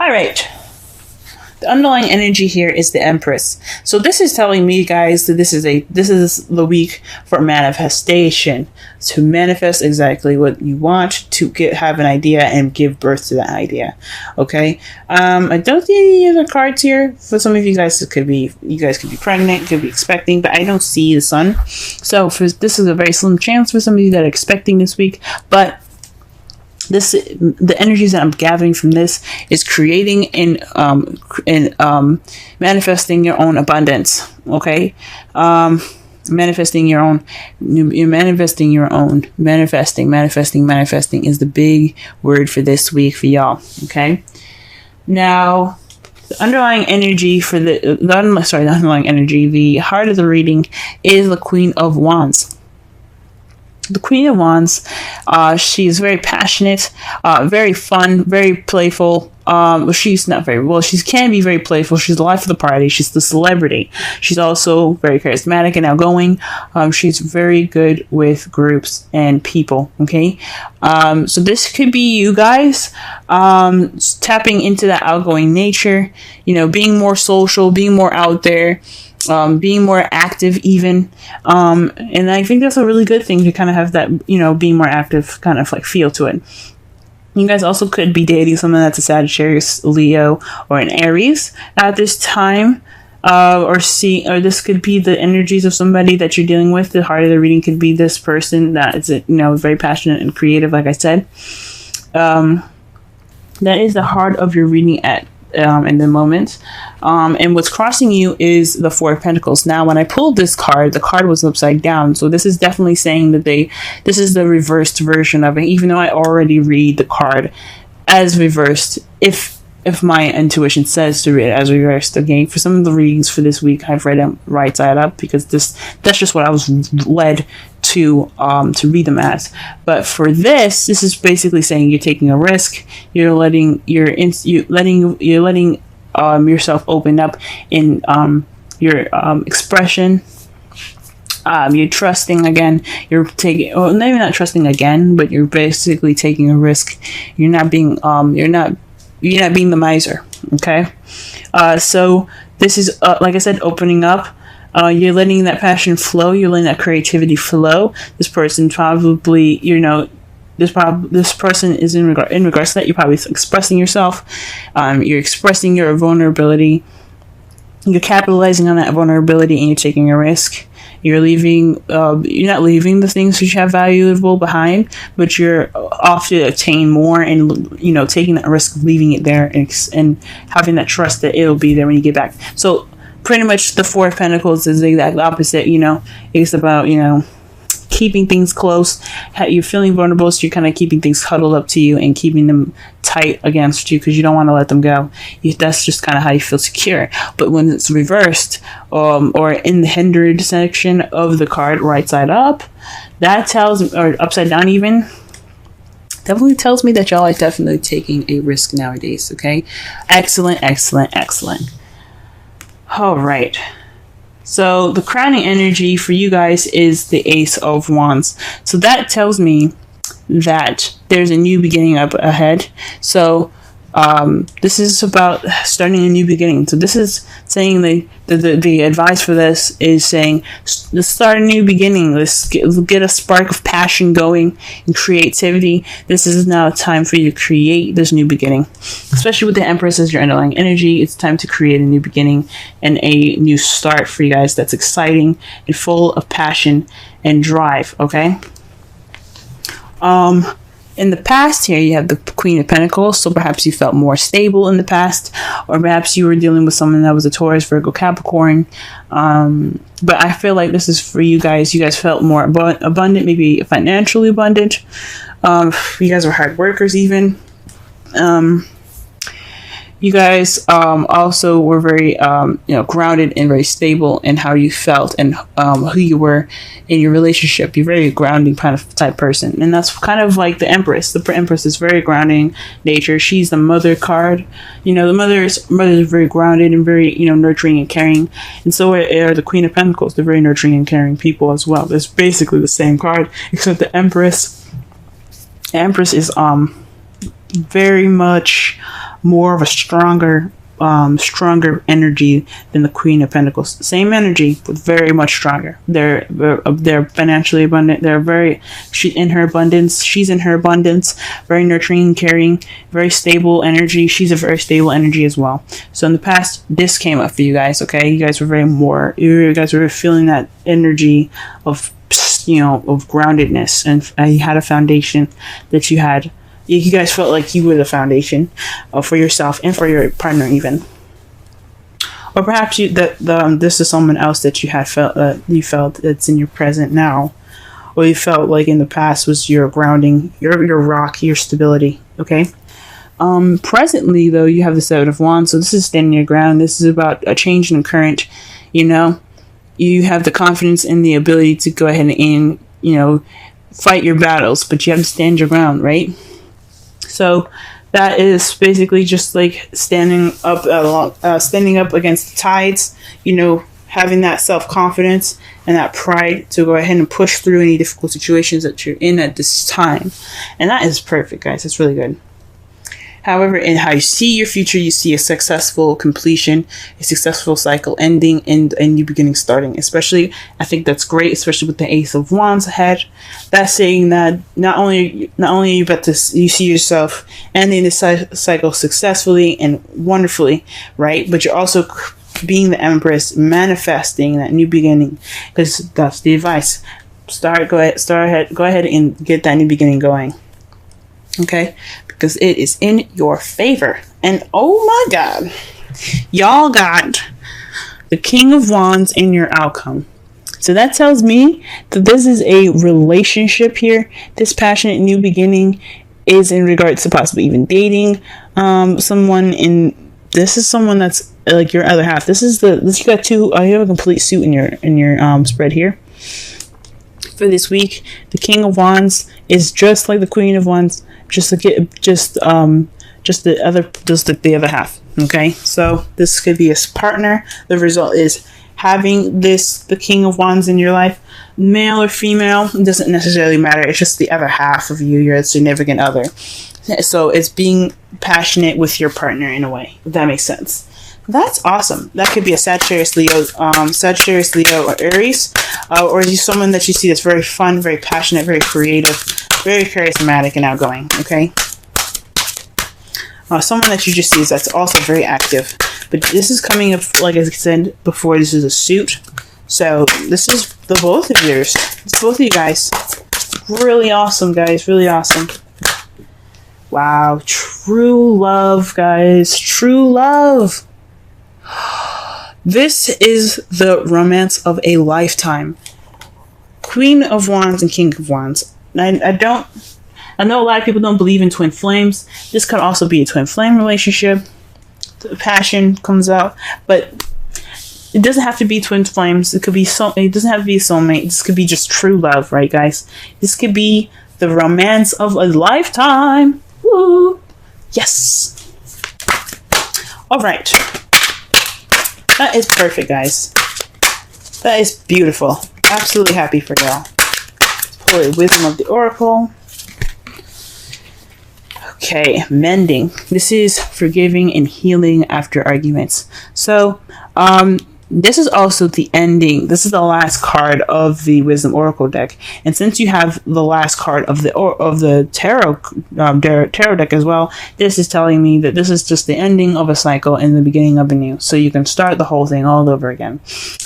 All right. The underlying energy here is the Empress. So this is telling me, guys, that this is the week for manifestation. To manifest exactly what you want, to have an idea and give birth to that idea. Okay. I don't see any other cards here. For some of you guys, you guys could be pregnant, could be expecting, but I don't see the sun. So this is a very slim chance for some of you that are expecting this week, but the energies that I'm gathering from this is creating and manifesting your own abundance. Okay, manifesting your own. You're manifesting your own. Manifesting is the big word for this week for y'all. Okay, now the underlying energy for the underlying energy, the heart of the reading is the Queen of Wands. The Queen of Wands, she's very passionate, very fun, very playful. She's not very well. She can be very playful. She's the life of the party. She's the celebrity. She's also very charismatic and outgoing. She's very good with groups and people. Okay, so this could be you guys tapping into that outgoing nature. You know, being more social, being more out there. Being more active even, and I think that's a really good thing to kind of have that, you know, being more active kind of like feel to it. You guys also could be dating someone that's a Sagittarius, Leo, or an Aries at this time, or this could be the energies of somebody that you're dealing with. The heart of the reading could be this person that is, you know, very passionate and creative, like I said. That is the heart of your reading at in the moment. And what's crossing you is the Four of Pentacles. Now, when I pulled this card, the card was upside down. So this is definitely saying that this is the reversed version of it, even though I already read the card as reversed. If my intuition says to read it as reversed. Again, for some of the readings for this week, I've read them right side up because that's just what I was led to read them as. But for this is basically saying you're taking a risk. You're letting yourself open up in your expression. You're trusting again. You're taking, well, maybe not trusting again, but you're basically taking a risk. You're not being the miser. Okay, so this is like I said, opening up. You're letting that passion flow. You're letting that creativity flow. This person probably, you know, this person is in regards to that. You're probably expressing yourself. You're expressing your vulnerability. You're capitalizing on that vulnerability, and you're taking a risk. You're leaving. You're not leaving the things which have valuable behind, but you're off to attain more, and you know, taking that risk, leaving it there, and having that trust that it'll be there when you get back. So pretty much the Four of Pentacles is the exact opposite. You know, it's about, you know, keeping things close. You're feeling vulnerable, so you're kind of keeping things huddled up to you and keeping them tight against you because you don't want to let them go. That's just kind of how you feel secure. But when it's reversed, or in the hindered section of the card, right side up, that tells, or upside down even, definitely tells me that y'all are definitely taking a risk nowadays. Okay, excellent. All right. So the crowning energy for you guys is the Ace of Wands. So that tells me that there's a new beginning up ahead. So this is about starting a new beginning. So this is saying the advice for this is saying, let's start a new beginning. Let's get a spark of passion going and creativity. This is now a time for you to create this new beginning, especially with the Empress as your underlying energy. It's time to create a new beginning and a new start for you guys that's exciting and full of passion and drive. Okay. In the past here, you have the Queen of Pentacles, so perhaps you felt more stable in the past, or perhaps you were dealing with someone that was a Taurus, Virgo, Capricorn. But I feel like this is for you guys. You guys felt more abundant, maybe financially abundant. You guys were hard workers even. You guys also were very grounded and very stable in how you felt and who you were in your relationship. You're very grounding kind of type person, and that's kind of like the Empress. The Empress is very grounding nature. She's the mother card. You know, the mother is very grounded and very, you know, nurturing and caring, and so are the Queen of Pentacles. They're very nurturing and caring people as well. It's basically the same card, except the Empress is very much more of a stronger energy than the Queen of Pentacles. Same energy, but very much stronger. They're financially abundant. She's in her abundance. Very nurturing, caring, very stable energy. She's a very stable energy as well. So in the past, this came up for you guys. Okay, you guys were feeling that energy of groundedness, and you had a foundation that you had. You guys felt like you were the foundation for yourself and for your partner, even. Or perhaps this is someone else that you felt that's in your present now, or you felt like in the past was your grounding, your rock, your stability. Okay. Presently, though, you have the Seven of Wands, so this is standing your ground. This is about a change in the current. You have the confidence and the ability to go ahead and fight your battles, but you have to stand your ground, right? So that is basically just like standing up against the tides, having that self-confidence and that pride to go ahead and push through any difficult situations that you're in at this time. And that is perfect, guys. It's really good. However, in how you see your future, you see a successful completion, a successful cycle ending, and a new beginning starting. Especially, I think that's great, especially with the Ace of Wands ahead. That's saying that not only you see yourself ending this cycle successfully and wonderfully, right? But you're also being the Empress, manifesting that new beginning, because that's the advice. Go ahead and get that new beginning going. Okay, because it is in your favor. And oh my God, y'all got the King of Wands in your outcome. So that tells me that this is a relationship here. This passionate new beginning is in regards to possibly even dating someone. This is someone that's like your other half. You got two. You have a complete suit in your spread here. For this week, the King of Wands is just like the Queen of Wands, just the other half. Okay, so this could be a partner. The result is having the King of Wands in your life, male or female, it doesn't necessarily matter. It's just the other half of you, your significant other. So it's being passionate with your partner in a way, if that makes sense. That's awesome. That could be a Sagittarius, Leo, or Aries, or is someone that you see that's very fun, very passionate, very creative, very charismatic and outgoing. Okay. Someone that you just see that's also very active, but this is coming up, like I said before, this is a suit. So this is the both of yours. It's both of you guys. Really awesome, guys. Really awesome. Wow. True love, guys. True love. This is the romance of a lifetime. Queen of Wands and King of Wands. I know a lot of people don't believe in twin flames. This could also be a twin flame relationship. The passion comes out, but it doesn't have to be twin flames. It doesn't have to be a soulmate. This could be just true love, right, guys? This could be the romance of a lifetime. Woo! Yes. All right. That is perfect, guys. That is beautiful. Absolutely happy for y'all. Let's pull a Wisdom of the Oracle. Okay, mending. This is forgiving and healing after arguments. So, this is also the ending. This is the last card of the Wisdom Oracle deck, and since you have the last card of the tarot deck as well, this is telling me that this is just the ending of a cycle and the beginning of a new. So you can start the whole thing all over again.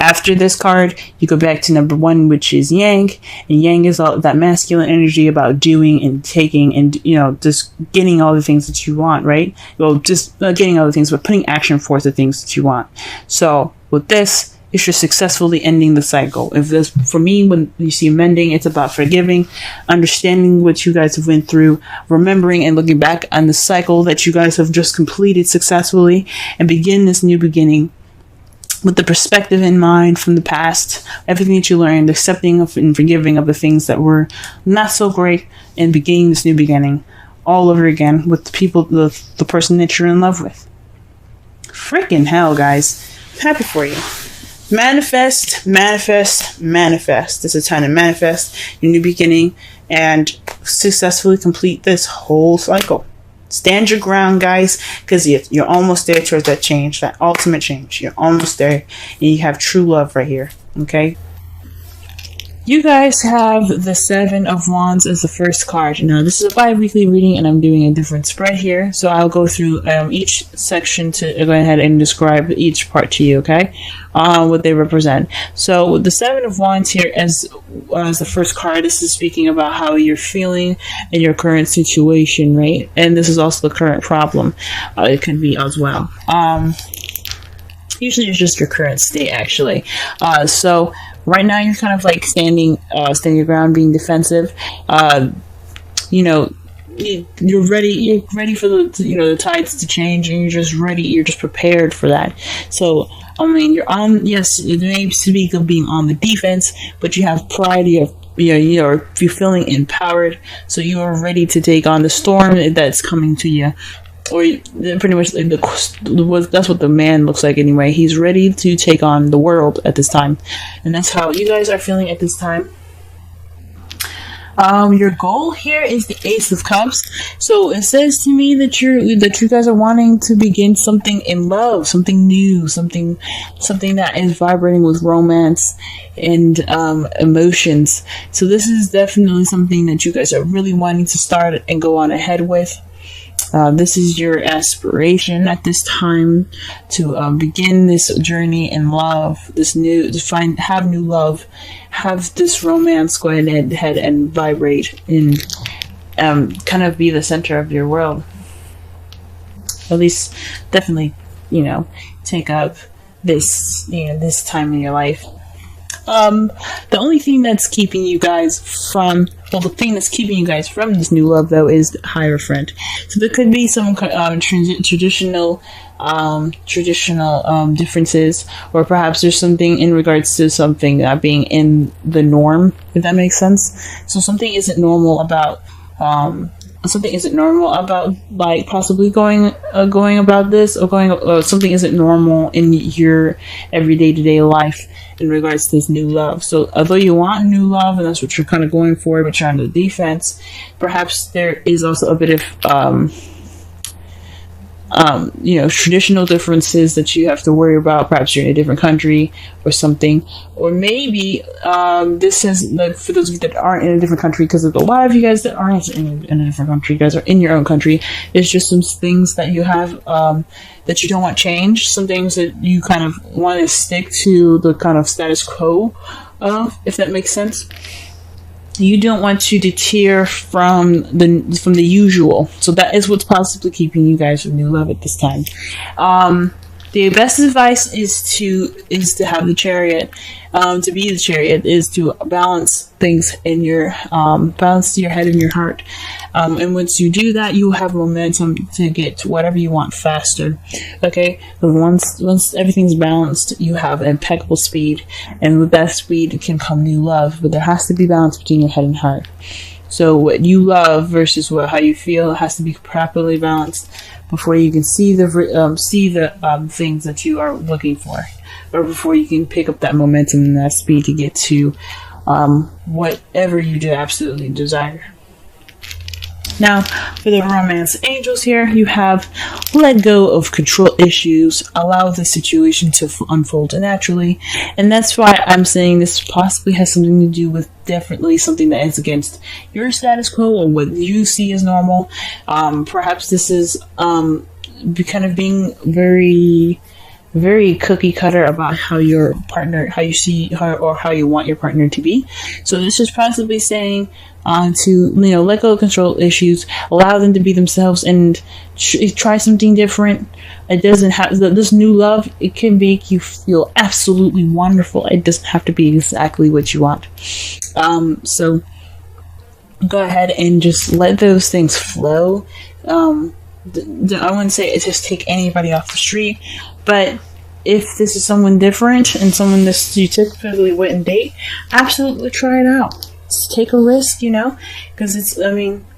After this card, you go back to number 1, which is Yang, and Yang is all that masculine energy about doing and taking, and just getting all the things that you want, right? Well, just getting all the things, but putting action forth the things that you want. So with this, it's just successfully ending the cycle. For me, when you see mending, it's about forgiving, understanding what you guys have went through, remembering and looking back on the cycle that you guys have just completed successfully, and begin this new beginning with the perspective in mind from the past, everything that you learned, accepting of and forgiving of the things that were not so great, and beginning this new beginning all over again with the people, the person that you're in love with. Freaking hell, guys. Happy for you. Manifest, manifest, manifest. This is time to manifest your new beginning and successfully complete this whole cycle. Stand your ground, guys, because you're almost there towards that change, that ultimate change. You're almost there, and you have true love right here, okay? You guys have the Seven of Wands as the first card. Now, this is a bi-weekly reading, and I'm doing a different spread here. So I'll go through each section to go ahead and describe each part to you, okay? What they represent. So the Seven of Wands here as the first card, this is speaking about how you're feeling in your current situation, right? And this is also the current problem. It can be as well. Usually it's just your current state, actually. So right now you're kind of like standing your ground, being defensive. You know, you're ready for the tides to change, and you're just ready. You're just prepared for that. So I mean, you're on. Yes, it may speak of being on the defense, but you have pride. You're feeling empowered, so you are ready to take on the storm that's coming to you. Or pretty much like that's what the man looks like anyway. He's ready to take on the world at this time, and that's how you guys are feeling at this time. Your goal here is the Ace of Cups. So it says to me that you guys are wanting to begin something in love, something new, something that is vibrating with romance and emotions. So this is definitely something that you guys are really wanting to start and go on ahead with. This is your aspiration at this time to begin this journey in love, have new love, have this romance go ahead and vibrate and kind of be the center of your world. At least, definitely, take up this time in your life. The only thing that's keeping you guys from this new love, though, is the Hierophant. So there could be some traditional differences, or perhaps there's something in regards to something not being in the norm, if that makes sense. So something isn't normal about like possibly going about this, or something isn't normal in your everyday to day life in regards to this new love. So although you want new love, and that's what you're kind of going for, but you're on the defense, perhaps there is also a bit of traditional differences that you have to worry about. Perhaps you're in a different country or something, or maybe this is like for those of you that aren't in a different country, because a lot of you guys that aren't in a different country, you guys are in your own country. It's just some things that you have that you don't want changed, some things that you kind of want to stick to the kind of status quo of, if that makes sense. You don't want to deter from the usual. So that is what's possibly keeping you guys from new love at this time. The best advice is to have the Chariot. To be the Chariot is to balance things in your balance your head and your heart. And once you do that, you will have momentum to get to whatever you want faster. Okay, but once everything's balanced, you have impeccable speed, and with that speed can come new love. But there has to be balance between your head and heart. So what you love versus how you feel has to be properly balanced before you can see the things that you are looking for, or before you can pick up that momentum and that speed to get to whatever you do absolutely desire. Now, for the romance angels here, you have let go of control issues, allow the situation to unfold naturally, and that's why I'm saying this possibly has something to do with definitely something that is against your status quo or what you see as normal. Perhaps this is kind of being very, very cookie cutter about how your partner, how you see her, or how you want your partner to be. So this is possibly saying to let go of control issues, allow them to be themselves, and try something different. It doesn't have this new love. It can make you feel absolutely wonderful. It doesn't have to be exactly what you want. So go ahead and just let those things flow. I wouldn't say it's just take anybody off the street, but if this is someone different and someone that you typically wouldn't date, absolutely try it out. Just take a risk, because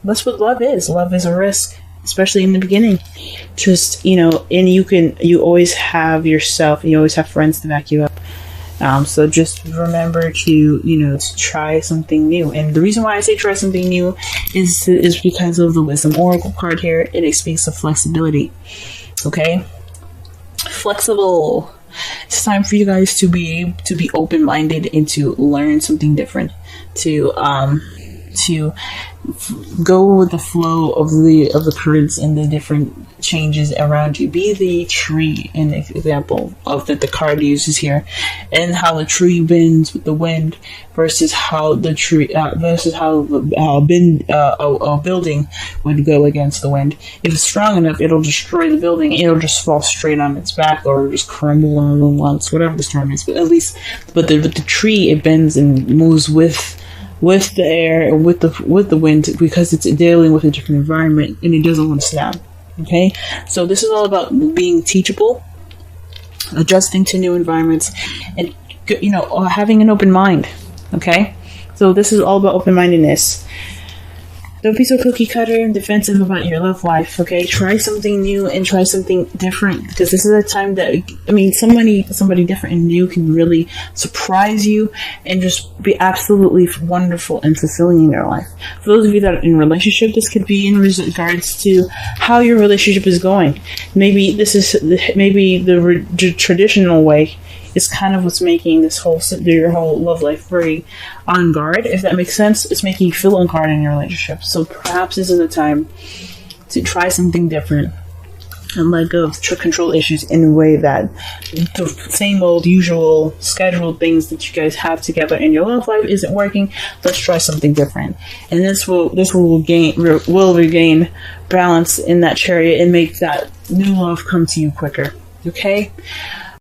that's what love is. Love is a risk, especially in the beginning. Just, and you always have yourself, you always have friends to back you up. So just remember to, to try something new. And the reason why I say try something new is because of the Wisdom Oracle card here. It speaks of flexibility. Okay? Flexible. It's time for you guys to be open-minded and to learn something different. To go with the flow of the currents and the different changes around you. Be the tree, an example of that the card uses here, and how the tree bends with the wind versus how the tree versus how a building would go against the wind. If it's strong enough, it'll destroy the building. It'll just fall straight on its back or just crumble on once, whatever the storm is. But at least, with the tree, it bends and moves with the air and with the wind, because it's dealing with a different environment and it doesn't want to snap. Okay, so this is all about being teachable, adjusting to new environments, and having an open mind. Okay, so this is all about open-mindedness. Don't be so cookie cutter and defensive about your love life, okay? Try something new and try something different, because this is a time that, somebody different and new can really surprise you and just be absolutely wonderful and fulfilling in your life. For those of you that are in a relationship, this could be in regards to how your relationship is going. Maybe the traditional way is kind of what's making your whole love life very on guard, if that makes sense. It's making you feel on guard in your relationship. So perhaps this is a time to try something different and let go of control issues in a way that the same old usual scheduled things that you guys have together in your love life isn't working. Let's try something different, and this will regain balance in that chariot and make that new love come to you quicker. Okay.